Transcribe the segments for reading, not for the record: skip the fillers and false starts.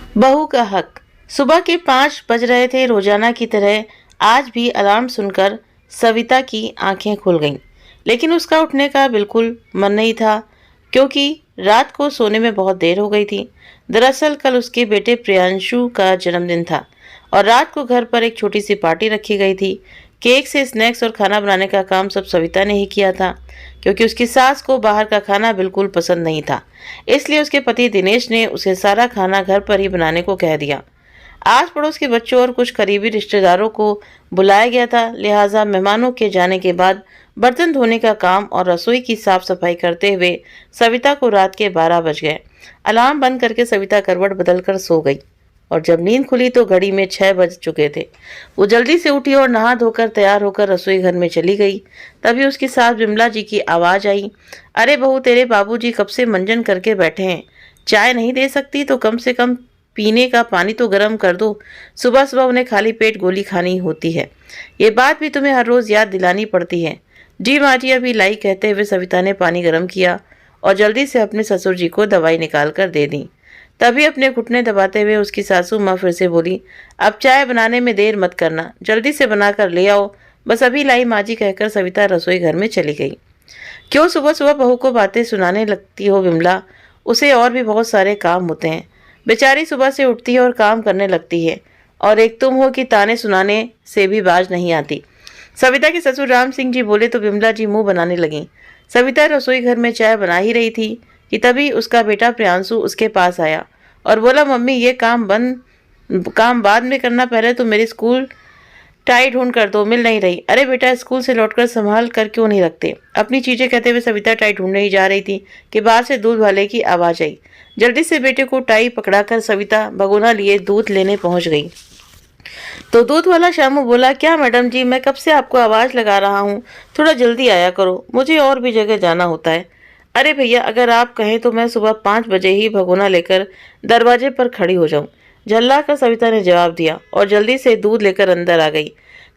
बहू का हक। सुबह के 5 बज रहे थे। रोजाना की तरह आज भी अलार्म सुनकर सविता की आंखें खुल गईं, लेकिन उसका उठने का बिल्कुल मन नहीं था, क्योंकि रात को सोने में बहुत देर हो गई थी। दरअसल कल उसके बेटे प्रियांशु का जन्मदिन था और रात को घर पर एक छोटी सी पार्टी रखी गई थी। केक से स्नैक्स और खाना बनाने का काम सब सविता ने ही किया था, क्योंकि उसकी सास को बाहर का खाना बिल्कुल पसंद नहीं था। इसलिए उसके पति दिनेश ने उसे सारा खाना घर पर ही बनाने को कह दिया। आस पड़ोस के बच्चों और कुछ करीबी रिश्तेदारों को बुलाया गया था, लिहाजा मेहमानों के जाने के बाद बर्तन धोने का काम और रसोई की साफ सफाई करते हुए सविता को रात के 12 बज गए। अलार्म बंद करके सविता करवट बदलकर सो गई और जब नींद खुली तो घड़ी में 6 बज चुके थे। वो जल्दी से उठी और नहा धोकर तैयार होकर रसोई घर में चली गई। तभी उसकी सास विमला जी की आवाज आई, अरे बहू, तेरे बाबूजी कब से मंजन करके बैठे हैं, चाय नहीं दे सकती तो कम से कम पीने का पानी तो गर्म कर दो। सुबह सुबह उन्हें खाली पेट गोली खानी होती है, ये बात भी तुम्हें हर रोज याद दिलानी पड़ती है। जी माँ जी, अभी लाई, कहते हुए सविता ने पानी गर्म किया और जल्दी से अपने ससुर जी को दवाई निकाल कर दे दी। तभी अपने घुटने दबाते हुए उसकी सासू माँ फिर से बोली, अब चाय बनाने में देर मत करना, जल्दी से बनाकर ले आओ। बस अभी लाई माँ जी, कहकर सविता रसोई घर में चली गई। क्यों सुबह सुबह बहू को बातें सुनाने लगती हो विमला, उसे और भी बहुत सारे काम होते हैं। बेचारी सुबह से उठती है और काम करने लगती है, और एक तुम हो कि ताने सुनाने से भी बाज नहीं आती। सविता के ससुर राम सिंह जी बोले तो विमला जी मुंह बनाने लगी। सविता रसोई घर में चाय बना ही रही थी कि तभी उसका बेटा प्रियांशु उसके पास आया और बोला, मम्मी ये काम बाद में करना, पहले तो मेरी स्कूल टाई ढूंढ कर दो, मिल नहीं रही। अरे बेटा, स्कूल से लौटकर संभाल कर क्यों नहीं रखते अपनी चीजें, कहते हुए सविता टाई ढूंढने ही जा रही थी कि बाहर से दूध वाले की आवाज आई। जल्दी से बेटे को टाई पकड़ाकर सविता भगोना लिए दूध लेने पहुंच गई। तो दूध वाला श्यामू बोला, क्या मैडम जी, मैं कब से आपको आवाज लगा रहा हूँ, थोड़ा जल्दी आया करो, मुझे और भी जगह जाना होता है। अरे भैया, अगर आप कहें तो मैं सुबह 5 बजे ही भगोना लेकर दरवाजे पर खड़ी हो जाऊं, झल्ला कर सविता ने जवाब दिया और जल्दी से दूध लेकर अंदर आ गई।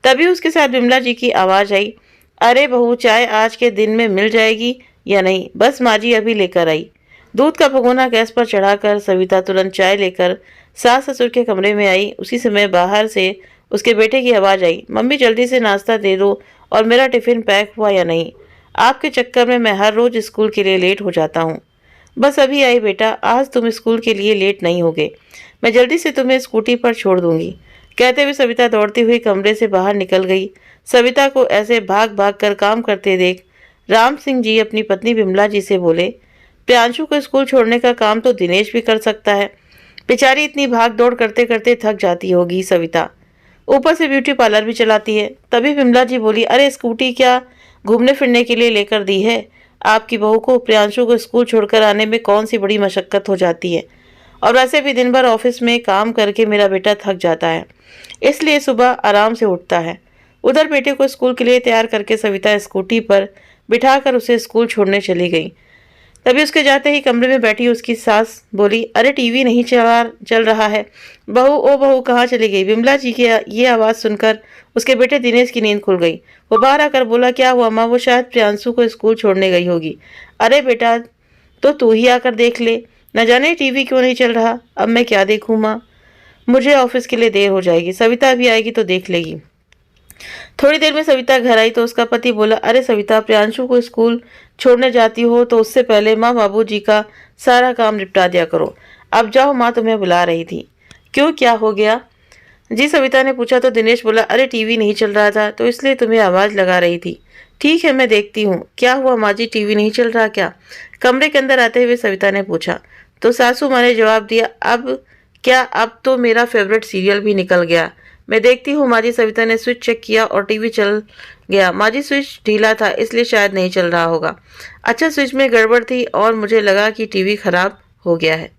तभी उसके साथ विमला जी की आवाज आई, अरे बहू, चाय आज के दिन में मिल जाएगी या नहीं? बस माँ जी अभी लेकर आई। दूध का भगोना गैस पर चढ़ाकर सविता तुरंत चाय लेकर सास ससुर के कमरे में आई। उसी समय बाहर से उसके बेटे की आवाज आई, मम्मी जल्दी से नाश्ता दे दो और मेरा टिफिन पैक हुआ या नहीं, आपके चक्कर में मैं हर रोज स्कूल के लिए लेट हो जाता हूँ। बस अभी आई बेटा, आज तुम स्कूल के लिए लेट नहीं होगे, मैं जल्दी से तुम्हें स्कूटी पर छोड़ दूंगी। कहते हुए सविता दौड़ती हुई कमरे से बाहर निकल गई। सविता को ऐसे भाग भाग कर काम करते देख राम सिंह जी अपनी पत्नी विमला जी से बोले, प्रियांशु को स्कूल छोड़ने का काम तो दिनेश भी कर सकता है, बेचारी इतनी भाग दौड़ करते करते थक जाती होगी सविता, ऊपर से ब्यूटी पार्लर भी चलाती है। तभी विमला जी बोली, अरे स्कूटी क्या घूमने फिरने के लिए लेकर दी है आपकी बहू को, प्रियांशु को स्कूल छोड़कर आने में कौन सी बड़ी मशक्कत हो जाती है, और वैसे भी दिन भर ऑफिस में काम करके मेरा बेटा थक जाता है, इसलिए सुबह आराम से उठता है। उधर बेटे को स्कूल के लिए तैयार करके सविता स्कूटी पर बिठाकर उसे स्कूल छोड़ने चली गई। तभी उसके जाते ही कमरे में बैठी उसकी सास बोली, अरे टीवी नहीं चल रहा है। बहू, ओ बहू, कहाँ चली गई? विमला जी की ये आवाज़ सुनकर उसके बेटे दिनेश की नींद खुल गई। वो बाहर आकर बोला, क्या हुआ माँ? वो शायद प्रियांशु को स्कूल छोड़ने गई होगी। अरे बेटा, तो तू ही आकर देख ले, न जाने टीवी क्यों नहीं चल रहा। अब मैं क्या देखूँ माँ, मुझे ऑफिस के लिए देर हो जाएगी, सविता भी आएगी तो देख लेगी। थोड़ी देर में सविता घर आई तो उसका पति बोला, अरे सविता, प्रियांशु को स्कूल छोड़ने जाती हो तो उससे पहले माँ बाबू जी का सारा काम निपटा दिया करो। अब जाओ, माँ तुम्हें बुला रही थी। क्यों, क्या हो गया जी? सविता ने पूछा तो दिनेश बोला, अरे टीवी नहीं चल रहा था तो इसलिए तुम्हें आवाज़ लगा रही थी। ठीक है, मैं देखती हूँ। क्या हुआ माँ जी, टीवी नहीं चल रहा क्या? कमरे के अंदर आते हुए सविता ने पूछा तो सासू माँ ने जवाब दिया, अब क्या, अब तो मेरा फेवरेट सीरियल भी निकल गया, मैं देखती हूँ माँ जी। सविता ने स्विच चेक किया और टीवी चल गया। माँ जी, स्विच ढीला था इसलिए शायद नहीं चल रहा होगा। अच्छा, स्विच में गड़बड़ थी और मुझे लगा कि टीवी खराब हो गया है,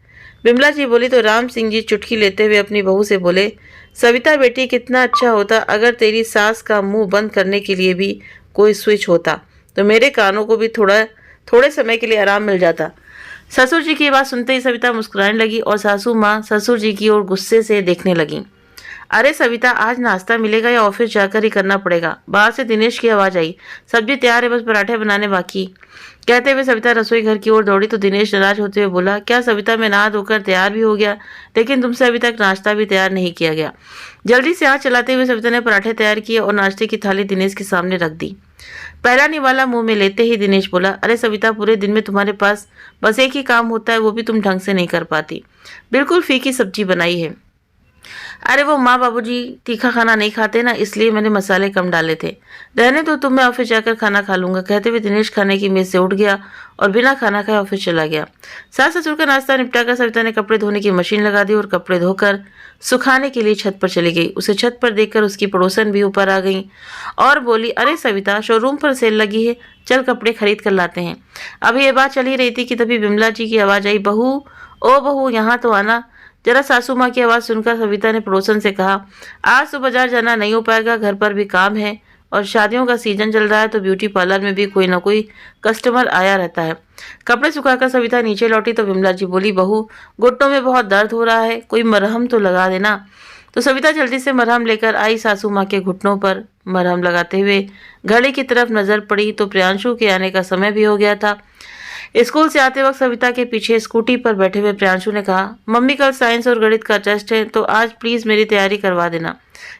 विमला जी बोली। तो राम सिंह जी चुटकी लेते हुए अपनी बहू से बोले, सविता बेटी, कितना अच्छा होता अगर तेरी सास का मुंह बंद करने के लिए भी कोई स्विच होता, तो मेरे कानों को भी थोड़े समय के लिए आराम मिल जाता। ससुर जी की बात सुनते ही सविता मुस्कुराने लगी और सासू माँ ससुर जी की ओर गुस्से से देखने लगी। अरे सविता, आज नाश्ता मिलेगा या ऑफिस जाकर ही करना पड़ेगा? बाहर से दिनेश की आवाज आई। सब्जी तैयार है, बस पराठे बनाने बाकी। कहते हुए सविता रसोई घर की ओर दौड़ी तो दिनेश नाराज होते हुए बोला, क्या सविता, मैं नहा धोकर तैयार भी हो गया, लेकिन तुमसे अभी तक नाश्ता भी तैयार नहीं किया गया। जल्दी से हाथ चलाते हुए सविता ने पराठे तैयार किए और नाश्ते की थाली दिनेश के सामने रख दी। पहला निवाला मुंह में लेते ही दिनेश बोला, अरे सविता, पूरे दिन में तुम्हारे पास बस एक ही काम होता है, वो भी तुम ढंग से नहीं कर पाती। बिल्कुल फीकी सब्जी बनाई है। अरे वो माँ बाबूजी तीखा खाना नहीं खाते ना, इसलिए मैंने मसाले कम डाले थे। रहने तो तुम, मैं ऑफिस जाकर खाना खा लूंगा। कहते हुए दिनेश खाने की मेज से उठ गया और बिना खाना खाए ऑफिस चला गया। सास ससुर का नाश्ता निपटाकर सविता ने कपड़े धोने की मशीन लगा दी और कपड़े धोकर सुखाने के लिए छत पर चली गई। उसे छत पर देखकर उसकी पड़ोसन भी ऊपर आ गई और बोली, अरे सविता, शोरूम पर सेल लगी है, चल कपड़े खरीद कर लाते हैं। अभी ये बात चल ही रही थी कि तभी बिमला जी की आवाज आई, बहू, ओ बहू, यहाँ तो आना। जरा सासू माँ की आवाज़ सुनकर सविता ने पड़ोसन से कहा, आज तो बाजार जाना नहीं हो पाएगा, घर पर भी काम है और शादियों का सीजन चल रहा है तो ब्यूटी पार्लर में भी कोई ना कोई कस्टमर आया रहता है। कपड़े सुखाकर सविता नीचे लौटी तो विमला जी बोली, बहू, घुटनों में बहुत दर्द हो रहा है, कोई मरहम तो लगा देना। तो सविता जल्दी से मरहम लेकर आई। सासू माँ के घुटनों पर मरहम लगाते हुए घड़ी की तरफ नजर पड़ी तो प्रियांशु के आने का समय भी हो गया था। स्कूल से आते वक्त सविता के पीछे स्कूटी पर बैठे हुए प्रियांशु ने कहा, मम्मी कल साइंस और गणित का टेस्ट है तो आज प्लीज मेरी तैयारी करवा देना।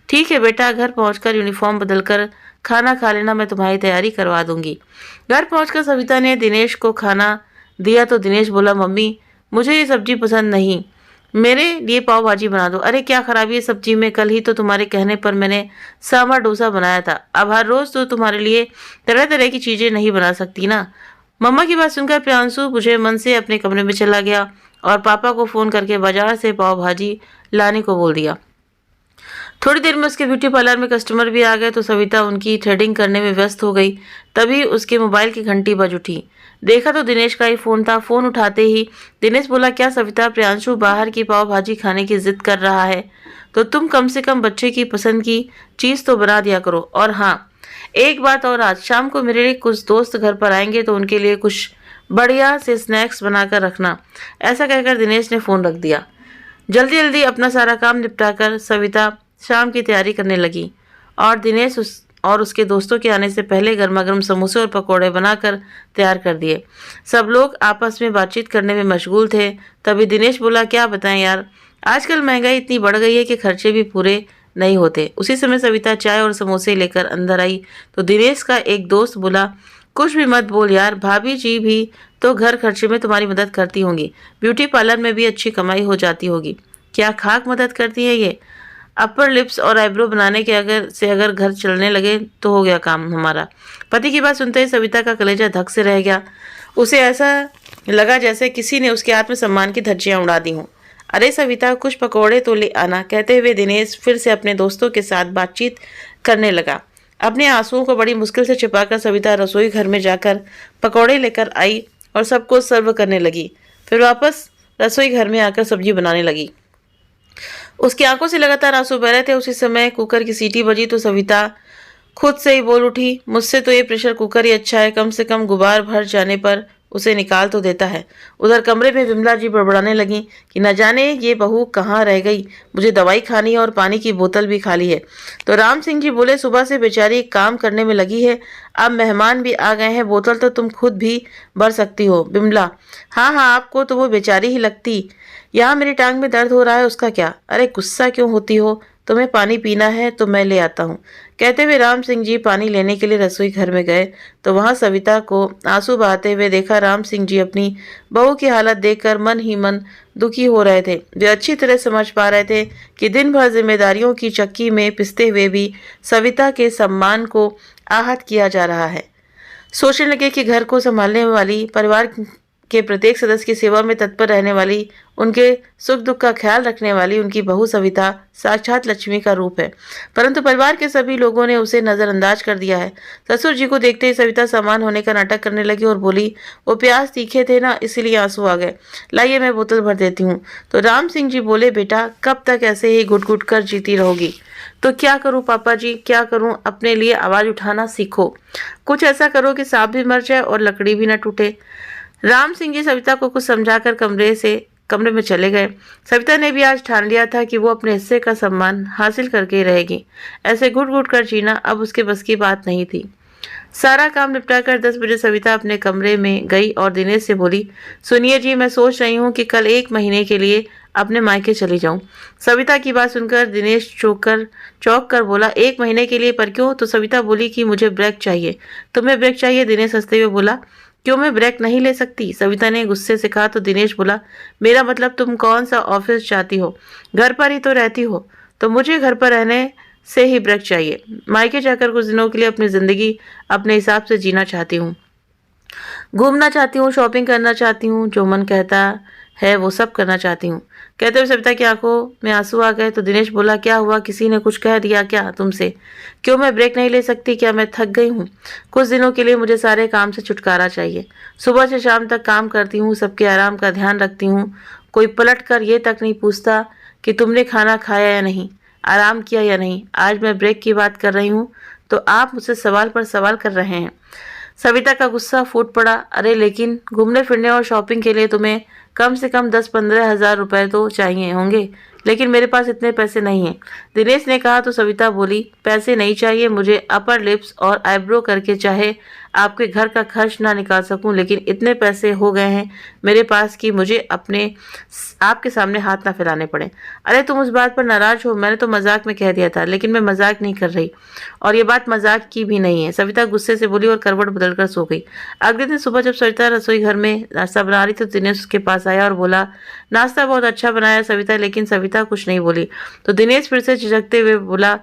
ठीक है बेटा, घर पहुंचकर यूनिफॉर्म बदलकर खाना खा लेना, मैं तुम्हारी तैयारी करवा दूंगी। घर पहुंचकर सविता ने दिनेश को खाना दिया तो दिनेश बोला, मम्मी मुझे ये सब्जी पसंद नहीं, मेरे लिए पाव भाजी बना दो। अरे क्या खराबी है सब्जी में, कल ही तो तुम्हारे कहने पर मैंने सांभर डोसा बनाया था, अब हर रोज तो तुम्हारे लिए तरह तरह की चीजें नहीं बना सकती ना। मम्मा की बात सुनकर प्रियांशु बुझे मन से अपने कमरे में चला गया और पापा को फोन करके बाजार से पाव भाजी लाने को बोल दिया। थोड़ी देर में उसके ब्यूटी पार्लर में कस्टमर भी आ गए तो सविता उनकी थ्रेडिंग करने में व्यस्त हो गई। तभी उसके मोबाइल की घंटी बज उठी। देखा तो दिनेश का ही फोन था। फोन उठाते ही दिनेश बोला, क्या सविता, प्रियांशु बाहर की पाव भाजी खाने की जिद कर रहा है तो तुम कम से कम बच्चे की पसंद की चीज तो बना दिया करो। और हाँ, एक बात और, आज शाम को मेरे लिए कुछ दोस्त घर पर आएंगे तो उनके लिए कुछ बढ़िया से स्नैक्स बनाकर रखना। ऐसा कहकर दिनेश ने फोन रख दिया। जल्दी जल्दी अपना सारा काम निपटाकर सविता शाम की तैयारी करने लगी और दिनेश उसके दोस्तों के आने से पहले गर्मा गर्म समोसे और पकौड़े बनाकर तैयार कर दिए। सब लोग आपस में बातचीत करने में मशगूल थे। तभी दिनेश बोला, क्या बताएं यार, आजकल महंगाई इतनी बढ़ गई है कि खर्चे भी पूरे नहीं होते। उसी समय सविता चाय और समोसे लेकर अंदर आई तो दिनेश का एक दोस्त बोला, कुछ भी मत बोल यार, भाभी जी भी तो घर खर्चे में तुम्हारी मदद करती होंगी, ब्यूटी पार्लर में भी अच्छी कमाई हो जाती होगी। क्या खाक मदद करती है ये, अपर लिप्स और आईब्रो बनाने के अगर घर चलने लगे तो हो गया काम हमारा। पति की बात सुनते ही सविता का कलेजा धक से रह गया। उसे ऐसा लगा जैसे किसी ने उसके आत्मसम्मान की धज्जियां उड़ा दी हों। अरे सविता, कुछ पकौड़े तो ले आना। कहते हुए दिनेश फिर से अपने दोस्तों के साथ बातचीत करने लगा। अपने आंसुओं को बड़ी मुश्किल से छिपाकर सविता रसोई घर में जाकर पकौड़े लेकर आई और सबको सर्व करने लगी। फिर वापस रसोई घर में आकर सब्जी बनाने लगी। उसकी आंखों से लगातार आंसू बह रहे थे। उसी समय कुकर की सीटी बजी तो सविता खुद से ही बोल उठी, मुझसे तो ये प्रेशर कुकर ही अच्छा है, कम से कम गुबार भर जाने पर उसे निकाल तो देता है। उधर कमरे में विमला जी बड़बड़ाने लगी कि न जाने ये बहू कहाँ रह गई, मुझे दवाई खानी है और पानी की बोतल भी खाली है। तो राम सिंह जी बोले, सुबह से बेचारी काम करने में लगी है, अब मेहमान भी आ गए हैं, बोतल तो तुम खुद भी भर सकती हो। बिमला, हाँ हाँ, आपको तो वो बेचारी ही लगती। यहाँ मेरी टांग में दर्द हो रहा है, उसका क्या। अरे गुस्सा क्यों होती हो, तुम्हें पानी पीना है तो मैं ले आता हूँ। कहते हुए राम सिंह जी पानी लेने के लिए रसोई घर में गए तो वहां सविता को आंसू बहाते हुए देखा। राम सिंह जी अपनी बहू की हालत देखकर मन ही मन दुखी हो रहे थे। वे अच्छी तरह समझ पा रहे थे कि दिन भर जिम्मेदारियों की चक्की में पिसते हुए भी सविता के सम्मान को आहत किया जा रहा है। सोचने लगे कि घर को संभालने वाली, परिवार के प्रत्येक सदस्य की सेवा में तत्पर रहने वाली, उनके सुख दुख का ख्याल रखने वाली उनकी बहू सविता साक्षात लक्ष्मी का रूप है, परंतु परिवार के सभी लोगों ने उसे नजरअंदाज कर दिया है। ससुर जी को देखते ही सविता सामान होने का नाटक करने लगी और बोली, वो प्याज तीखे थे ना, इसीलिए आंसू आ गए, लाइए मैं बोतल भर देती हूँ। तो राम सिंह जी बोले, बेटा कब तक ऐसे ही घुट घुट कर जीती रहोगी। तो क्या करूं पापा जी, क्या करूं, अपने लिए आवाज उठाना सीखो, कुछ ऐसा करो कि सांप भी मर जाए और लकड़ी भी न टूटे। राम सिंह जी सविता को कुछ समझाकर कमरे में चले गए। सविता ने भी आज ठान लिया था कि वो अपने हिस्से का सम्मान हासिल करके ही रहेगी। ऐसे घुट घुट कर जीना अब उसके बस की बात नहीं थी। सारा काम निपटाकर 10 बजे सविता अपने कमरे में गई और दिनेश से बोली, सुनिए जी, मैं सोच रही हूँ कि कल 1 महीने के लिए अपने मायके चली जाऊं। सविता की बात सुनकर दिनेश चौंक कर बोला, 1 महीने के लिए? पर क्यों? तो सविता बोली कि मुझे ब्रेक चाहिए। तुम्हें ब्रेक चाहिए? दिनेश हंसते हुए बोला, क्यों मैं ब्रेक नहीं ले सकती? सविता ने गुस्से से कहा। तो दिनेश बोला, मेरा मतलब तुम कौन सा ऑफिस चाहती हो? घर पर ही तो रहती हो। तो मुझे घर पर रहने से ही ब्रेक चाहिए। मायके जाकर कुछ दिनों के लिए अपनी जिंदगी अपने हिसाब से जीना चाहती हूँ। घूमना चाहती हूँ, शॉपिंग करना चाहती हूँ, जो मन कहता है वो सब करना चाहती हूँ। कहते हुए सविता की आंखों में आंसू आ गए। तो दिनेश बोला, क्या हुआ? किसी ने कुछ कह दिया क्या तुमसे? क्यों मैं ब्रेक नहीं ले सकती? क्या मैं थक गई हूँ? कुछ दिनों के लिए मुझे सारे काम से छुटकारा चाहिए। सुबह से शाम तक काम करती हूँ, सबके आराम का ध्यान रखती हूँ। कोई पलट कर ये तक नहीं पूछता कि तुमने खाना खाया या नहीं, आराम किया या नहीं। आज मैं ब्रेक की बात कर रही हूँ तो आप मुझसे सवाल पर सवाल कर रहे हैं। सविता का गुस्सा फूट पड़ा। अरे लेकिन घूमने फिरने और शॉपिंग के लिए तुम्हें कम से कम 10-15 हज़ार रुपए तो चाहिए होंगे, लेकिन मेरे पास इतने पैसे नहीं हैं। दिनेश ने कहा। तो सविता बोली, पैसे नहीं चाहिए मुझे। अपर लिप्स और आईब्रो करके चाहे आपके घर का खर्च ना निकाल सकूं, लेकिन इतने पैसे हो गए हैं मेरे पास कि मुझे अपने आपके सामने हाथ ना फैलाने पड़े। अरे तुम उस बात पर नाराज हो? मैंने तो मजाक में कह दिया था, लेकिन मैं मजाक नहीं कर रही और ये बात मजाक की भी नहीं है। सविता गुस्से से बोली और करवट बदलकर सो गई। अगले दिन सुबह जब सविता रसोई घर में नाश्ता बना रही थी तो दिनेश उसके पास आया और बोला, नाश्ता बहुत अच्छा बनाया सविता। लेकिन सविता कुछ नहीं बोली। तो दिनेश फिर से झिझकते हुए बोला,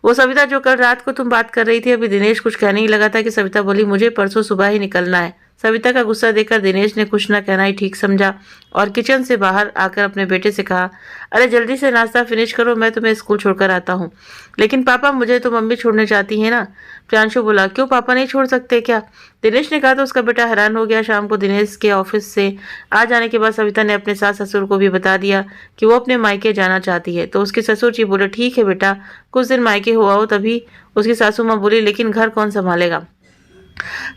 वो सविता जो कल रात को तुम बात कर रही थी? अभी दिनेश कुछ कहने ही लगा था कि सविता बोली, मुझे परसों सुबह ही निकलना है। सविता का गुस्सा देखकर दिनेश ने कुछ न कहना ही ठीक समझा और किचन से बाहर आकर अपने बेटे से कहा, अरे जल्दी से नाश्ता फिनिश करो, मैं तुम्हें स्कूल छोड़कर आता हूँ। लेकिन पापा, मुझे तो मम्मी छोड़ने चाहती है ना? प्रियांशु बोला, क्यों पापा नहीं छोड़ सकते क्या? दिनेश ने कहा। तो उसका बेटा हैरान हो गया। शाम को दिनेश के ऑफिस से आ जाने के बाद सविता ने अपने सास ससुर को भी बता दिया कि वो अपने मायके जाना चाहती है। तो उसके ससुर जी बोले, ठीक है बेटा, कुछ दिन मायके हो आओ। तभी उसकी सासू माँ बोली, लेकिन घर कौन संभालेगा?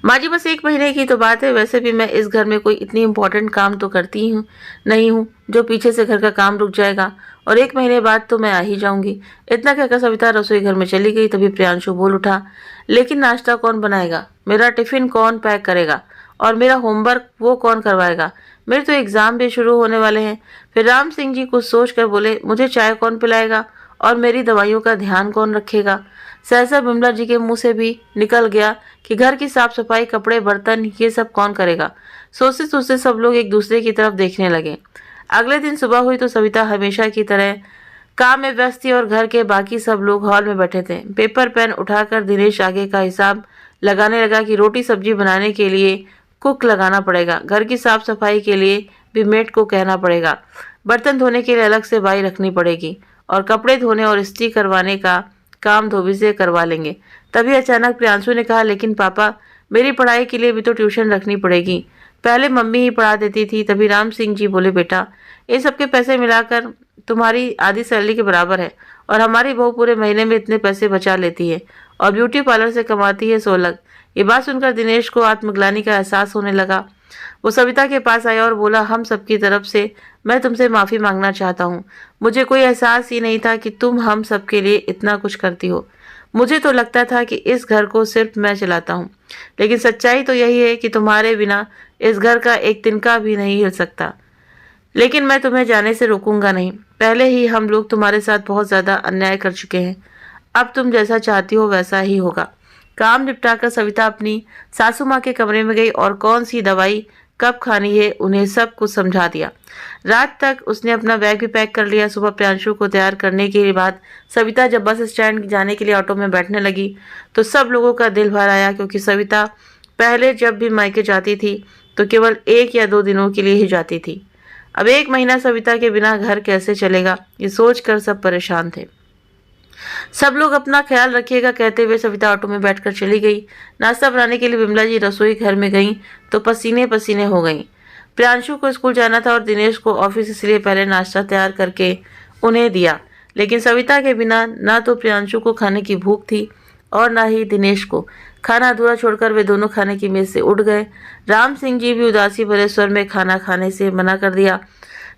माँ जी, बस 1 महीने की तो बात है। वैसे भी मैं इस घर में कोई इतनी इम्पोर्टेंट काम तो करती हूँ नहीं हूँ जो पीछे से घर का काम रुक जाएगा, और 1 महीने बाद तो मैं आ ही जाऊंगी। इतना कहकर सविता रसोई घर में चली गई। तभी प्रियांशु बोल उठा, लेकिन नाश्ता कौन बनाएगा? मेरा टिफिन कौन पैक करेगा? और मेरा होमवर्क वो कौन करवाएगा? मेरे तो एग्जाम भी शुरू होने वाले हैं। फिर राम सिंह जी कुछ सोच कर बोले, मुझे चाय कौन पिलाएगा और मेरी दवाइयों का ध्यान कौन रखेगा? सहसा बिमला जी के मुंह से भी निकल गया कि घर की साफ सफाई, कपड़े, बर्तन, ये सब कौन करेगा? सोचते सोचते सब लोग एक दूसरे की तरफ देखने लगे। अगले दिन सुबह हुई तो सविता हमेशा की तरह काम में व्यस्त थी और घर के बाकी सब लोग हॉल में बैठे थे। पेपर पेन उठाकर दिनेश आगे का हिसाब लगाने लगा कि रोटी सब्जी बनाने के लिए कुक लगाना पड़ेगा, घर की साफ सफाई के लिए भी मेड को कहना पड़ेगा, बर्तन धोने के लिए अलग से बाई रखनी पड़ेगी, और कपड़े धोने और इस्त्री करवाने का काम धोबी से करवा लेंगे। तभी अचानक प्रियांशु ने कहा, लेकिन पापा, मेरी पढ़ाई के लिए भी तो ट्यूशन रखनी पड़ेगी। पहले मम्मी ही पढ़ा देती थी। तभी राम सिंह जी बोले, बेटा, ये सबके पैसे मिलाकर तुम्हारी आधी सैलरी के बराबर है, और हमारी बहू पूरे महीने में इतने पैसे बचा लेती है और ब्यूटी पार्लर से कमाती है 16। ये बात सुनकर दिनेश को आत्मग्लानि का एहसास होने लगा। वो सविता के पास आया और बोला, हम सबकी तरफ से मैं तुमसे माफ़ी मांगना चाहता हूँ। मुझे कोई एहसास ही नहीं था कि तुम हम सबके लिए इतना कुछ करती हो। मुझे तो लगता था कि इस घर को सिर्फ मैं चलाता हूँ, लेकिन सच्चाई तो यही है कि तुम्हारे बिना इस घर का एक तिनका भी नहीं हिल सकता। लेकिन मैं तुम्हें जाने से रोकूंगा नहीं। पहले ही हम लोग तुम्हारे साथ बहुत ज़्यादा अन्याय कर चुके हैं। अब तुम जैसा चाहती हो वैसा ही होगा। काम निपटाकर सविता अपनी सासू माँ के कमरे में गई और कौन सी दवाई कब खानी है उन्हें सब कुछ समझा दिया। रात तक उसने अपना बैग भी पैक कर लिया। सुबह प्रियांशु को तैयार करने के बाद सविता जब बस स्टैंड जाने के लिए ऑटो में बैठने लगी तो सब लोगों का दिल भर आया, क्योंकि सविता पहले जब भी मायके जाती थी तो केवल 1 या 2 दिनों के लिए ही जाती थी। अब 1 महीना सविता के बिना घर कैसे चलेगा, ये सोचकर सब परेशान थे। सब लोग अपना ख्याल रखिएगा कहते हुए सविता ऑटो में बैठकर चली गई। नाश्ता बनाने के लिए बिमला जी रसोई घर में गईं तो पसीने पसीने हो गईं। प्रियांशु को स्कूल जाना था और दिनेश को ऑफिस, इसलिए पहले नाश्ता तैयार करके उन्हें दिया। लेकिन सविता के बिना ना तो प्रियांशु को खाने की भूख थी और ना ही दिनेश को। खाना अधूरा छोड़कर वे दोनों खाने की मेज से उठ गए। राम सिंह जी भी उदासी भरे स्वर में खाना खाने से मना कर दिया।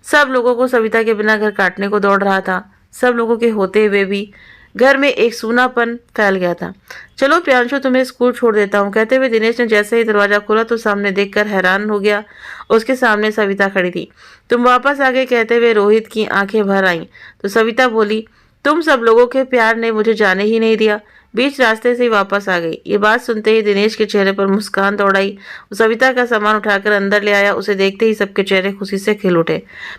सब लोगों को सविता के बिना घर काटने को दौड़ रहा था। सब लोगों के होते हुए भी घर में एक सूनापन फैल गया था। चलो प्रियांशु, तुम्हें स्कूल छोड़ देता हूँ, कहते हुए दिनेश ने जैसे ही दरवाजा खोला तो सामने देखकर हैरान हो गया। उसके सामने सविता खड़ी थी। तुम वापस आ गए, कहते हुए रोहित की आंखें भर आईं। तो सविता बोली, तुम सब लोगों के प्यार ने मुझे जाने ही नहीं दिया, बीच रास्ते से ही वापस आ गई। ये बात सुनते ही दिनेश के चेहरे पर मुस्कान दौड़ आई। वो सविता का सामान उठाकर अंदर ले आया। उसे देखते ही सबके चेहरे खुशी से खिल उठे।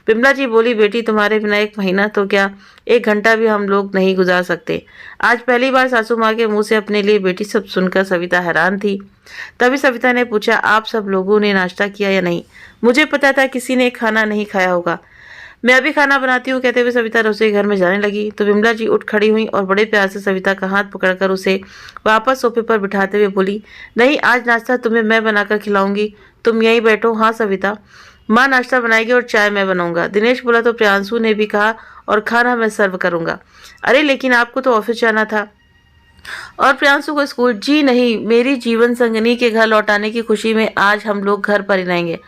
बिमला जी बोली, बेटी तुम्हारे बिना 1 महीना तो क्या 1 घंटा भी हम लोग नहीं गुजार सकते। आज पहली बार सासू माँ के मुंह से अपने लिए बेटी सब सुनकर सविता हैरान थी। तभी सविता ने पूछा, आप सब लोगों ने नाश्ता किया या नहीं? मुझे पता था किसी ने खाना नहीं खाया होगा, मैं अभी खाना बनाती हूँ, कहते हुए सविता रसोई घर में जाने लगी। तो बिमला जी उठ खड़ी हुई और बड़े प्यार से सविता का हाथ पकड़कर उसे वापस सोफे पर बिठाते हुए बोली, नहीं, आज नाश्ता तुम्हें मैं बनाकर खिलाऊंगी, तुम यहीं बैठो। हाँ सविता, माँ नाश्ता बनाएगी और चाय मैं बनाऊंगा। दिनेश बोला तो प्रियांशु ने भी कहा, और खाना मैं सर्व करूंगा। अरे लेकिन आपको तो ऑफिस जाना था। और प्रियांशु को स्कूल? जी नहीं, मेरी जीवन संगिनी के घर लौटाने की खुशी में आज हम लोग घर पर ही रहेंगे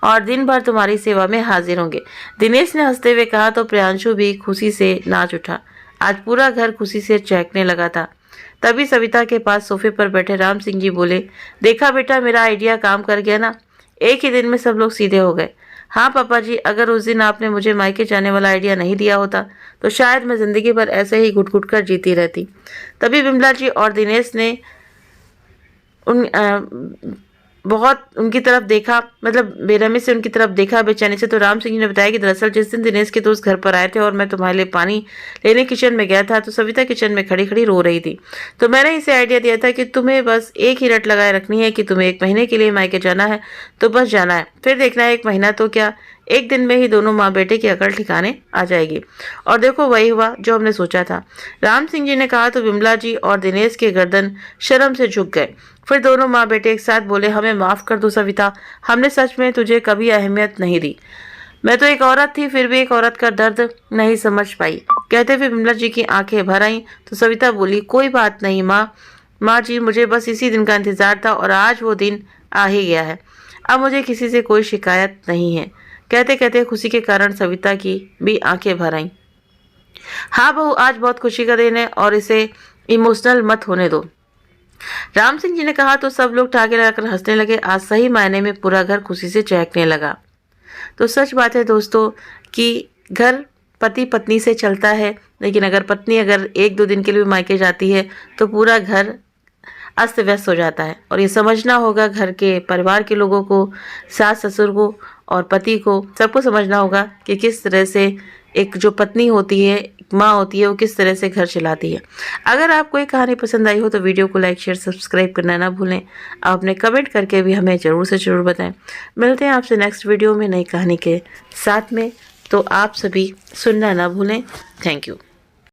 और दिन भर तुम्हारी सेवा में हाजिर होंगे, दिनेश ने हंसते हुए कहा। तो प्रियांशु भी खुशी से नाच उठा। आज पूरा घर खुशी से चहकने लगा था। तभी सविता के पास सोफे पर बैठे राम सिंह जी बोले, देखा बेटा, मेरा आइडिया काम कर गया ना, एक ही दिन में सब लोग सीधे हो गए। हाँ पापा जी, अगर उस दिन आपने मुझे मायके जाने वाला आइडिया नहीं दिया होता तो शायद मैं जिंदगी भर ऐसे ही घुट घुट कर जीती रहती। तभी बिमला जी और दिनेश ने बहुत उनकी तरफ देखा, मतलब बेरहमी से उनकी तरफ देखा, बेचैनी से। तो राम सिंह जी ने बताया कि दरअसल जिस दिन दिनेश के दोस्त घर पर आए थे और मैं तुम्हारे लिए पानी लेने किचन में गया था तो सविता किचन में खड़ी खड़ी रो रही थी। तो मैंने इसे आइडिया दिया था कि तुम्हें बस एक ही रट लगाए रखनी है कि तुम्हें 1 महीने के लिए मायके जाना है तो बस जाना है, फिर देखना है 1 महीना तो क्या 1 दिन में ही दोनों माँ बेटे की अकल ठिकाने आ जाएगी। और देखो वही हुआ जो हमने सोचा था, राम सिंह जी ने कहा। तो बिमला जी और दिनेश के गर्दन शर्म से झुक गए। फिर दोनों माँ बेटे एक साथ बोले, हमें माफ कर दो सविता, हमने सच में तुझे कभी अहमियत नहीं दी। मैं तो एक औरत थी, फिर भी एक औरत का दर्द नहीं समझ पाई। कहते हुए बिमला जी की आंखें भर आईं। तो सविता बोली, कोई बात नहीं माँ जी, मुझे बस इसी दिन का इंतजार था और आज वो दिन आ ही गया है। अब मुझे किसी से कोई शिकायत नहीं है। कहते कहते खुशी के कारण सविता की भी आंखें भर आईं। हाँ बहू, आज बहुत खुशी का दिन है और इसे इमोशनल मत होने दो, राम सिंह जी ने कहा। तो सब लोग टाके लगाकर हंसने लगे। आज सही मायने में पूरा घर खुशी से चहकने लगा। तो सच बात है दोस्तों कि घर पति पत्नी से चलता है, लेकिन अगर पत्नी 1-2 दिन के लिए मायके जाती है तो पूरा घर अस्त व्यस्त हो जाता है। और ये समझना होगा घर के परिवार के लोगों को, सास ससुर को और पति को, सबको समझना होगा कि किस तरह से एक जो पत्नी होती है, एक माँ होती है, वो किस तरह से घर चलाती है। अगर आपको ये कहानी पसंद आई हो तो वीडियो को लाइक शेयर सब्सक्राइब करना ना भूलें। आप अपने कमेंट करके भी हमें ज़रूर से ज़रूर बताएं। मिलते हैं आपसे नेक्स्ट वीडियो में नई कहानी के साथ में, तो आप सभी सुनना ना भूलें। Thank you.